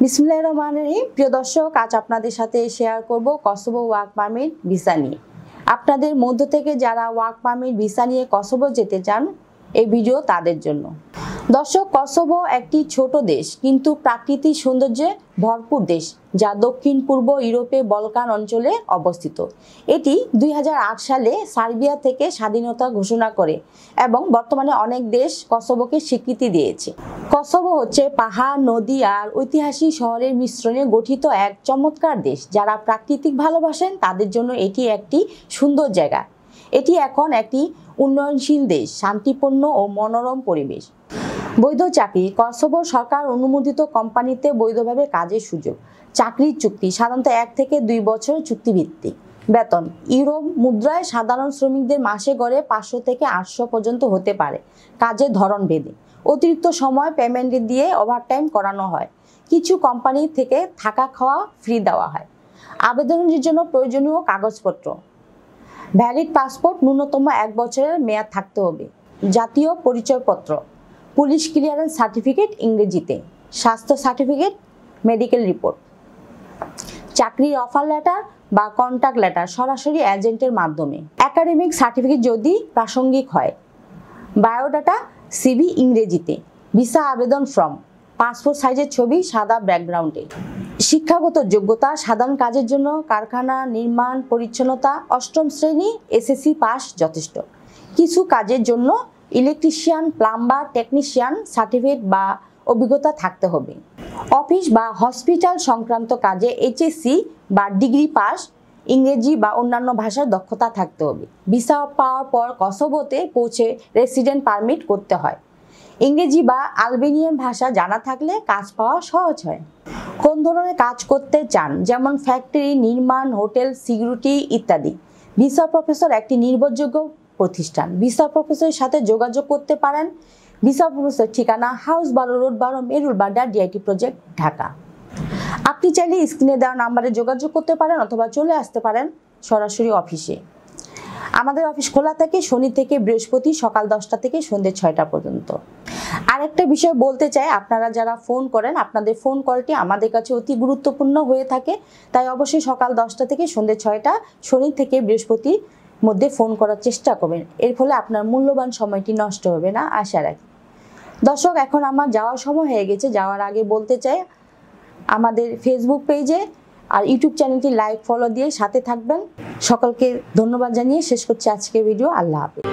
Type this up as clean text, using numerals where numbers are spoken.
বিসমিল্লাহির রহমানির রহিম। প্রিয় দর্শক, আজ আপনাদের সাথে শেয়ার করব কসোভো ওয়ার্ক পারমিট ভিসা নিয়ে। আপনাদের মধ্য থেকে যারা ওয়ার্ক পারমিট ভিসা নিয়ে কসোভো যেতে চান, এই ভিডিও তাদের জন্য। দর্শক, কসোভো একটি ছোট দেশ কিন্তু প্রাকৃতিক সৌন্দর্যে ভরপুর দেশ, যা দক্ষিণ পূর্ব ইউরোপে বলকান অঞ্চলে অবস্থিত। এটি 2008 সালে সার্বিয়া থেকে স্বাধীনতা ঘোষণা করে এবং বর্তমানে অনেক দেশ কসোভোকে স্বীকৃতি দিয়েছে। কসোভো হচ্ছে পাহাড়, নদী আর ঐতিহাসিক শহরের মিশ্রণে গঠিত এক চমৎকার দেশ। যারা প্রাকৃতিক ভালোবাসেন তাদের জন্য এটি একটি সুন্দর জায়গা। এটি এখন একটি উন্নয়নশীল দেশ, শান্তিপূর্ণ ও মনোরম পরিবেশ। বৈধ চাকরি। কসোভো সরকার অনুমোদিত কোম্পানিতে বৈধভাবে কাজের সুযোগ। চাকরির চুক্তি সাধারণত 1 থেকে 2 বছরের চুক্তিভিত্তিক। বেতন ইউরোপ মুদ্রায় সাধারণ শ্রমিকদের মাসে গড়ে 500 থেকে 800 পর্যন্ত হতে পারে, কাজের ধরন ভেদে। অতিরিক্ত সময় পেমেন্ট দিয়ে ওভারটাইম করানো হয়। কিছু কোম্পানি থেকে থাকা খাওয়া ফ্রি দেওয়া হয়। আবেদনের জন্য প্রয়োজনীয় কাগজপত্র। ভ্যালিড পাসপোর্ট ন্যূনতম 1 বছরের মেয়াদ থাকতে হবে। জাতীয় পরিচয়পত্র, পুলিশ ক্লিয়ারেন্স সার্টিফিকেট ইংরেজিতে, স্বাস্থ্য সার্টিফিকেট, মেডিকেল রিপোর্ট। চাকরির অফার লেটার বা কন্ট্যাক্ট লেটার সরাসরি এজেন্টের মাধ্যমে। একাডেমিক সার্টিফিকেট যদি প্রাসঙ্গিক হয়। বায়োডাটা, সিভি ইংরেজিতে। ভিসা আবেদন ফর্ম, পাসপোর্ট সাইজের ছবি সাদা ব্যাকগ্রাউন্ডে। শিক্ষাগত যোগ্যতা সাধারণ কাজের জন্য কারখানা, নির্মাণ, পরিচ্ছন্নতা 8ম শ্রেণী এসএসসি পাস যথেষ্ট। কিছু কাজের জন্য ইলেকট্রিশিয়ান, প্লাম্বার, টেকনিশিয়ান সার্টিফিকেট বা অভিজ্ঞতা থাকতে হবে। অফিস বা হসপিটাল সংক্রান্ত কাজে এইচএসসি বা ডিগ্রি পাস, ইংরেজি বা অন্যান্য ভাষার দক্ষতা থাকতে হবে। ভিসা পাওয়ার পর কসোভোতে পৌঁছে রেসিডেন্ট পারমিট করতে হয়। ইংরেজি বা আলবেনিয়ান ভাষা জানা থাকলে কাজ পাওয়া সহজ হয়। কোন ধরনের কাজ করতে চান, যেমন ফ্যাক্টরি, নির্মাণ, হোটেল, সিকিউরিটি ইত্যাদি। ভিসা প্রফেসর একটি নির্ভরযোগ্য প্রতিষ্ঠান। ভিসা প্রফেসরের সাথে যোগাযোগ করতে পারেন। ভিসা প্রফেসর ঠিকানা house 12 road 12 Merul Badda, DIT project, Dhaka. আপনি চাইলে স্ক্রিনে দেওয়া নাম্বারে যোগাযোগ করতে পারেন অথবা চলে আসতে পারেন সরাসরি অফিসে। আমাদের অফিস খোলা থাকে শনি থেকে বৃহস্পতি সকাল 10টা থেকে সন্ধ্যে 6টা পর্যন্ত। আরেকটা বিষয় বলতে চাই, আপনারা যারা ফোন করেন আপনাদের ফোন কলটি আমাদের কাছে অতি গুরুত্বপূর্ণ হয়ে থাকে। তাই অবশ্যই সকাল 10টা থেকে সন্ধ্যে 6টা শনি থেকে বৃহস্পতির মধ্যে ফোন করার চেষ্টা করবেন। এর ফলে আপনার মূল্যবান সময়টি নষ্ট হবে না, আশা রাখি। দর্শক, এখন আমার যাওয়ার সময় হয়ে গেছে। যাওয়ার আগে বলতে চাই, আমাদের ফেসবুক পেজে আর ইউটিউব চ্যানেলটি লাইক, ফলো দিয়ে সাথে থাকবেন। সকলকে ধন্যবাদ জানিয়ে শেষ করছি আজকের ভিডিও। আল্লাহ হাফেজ।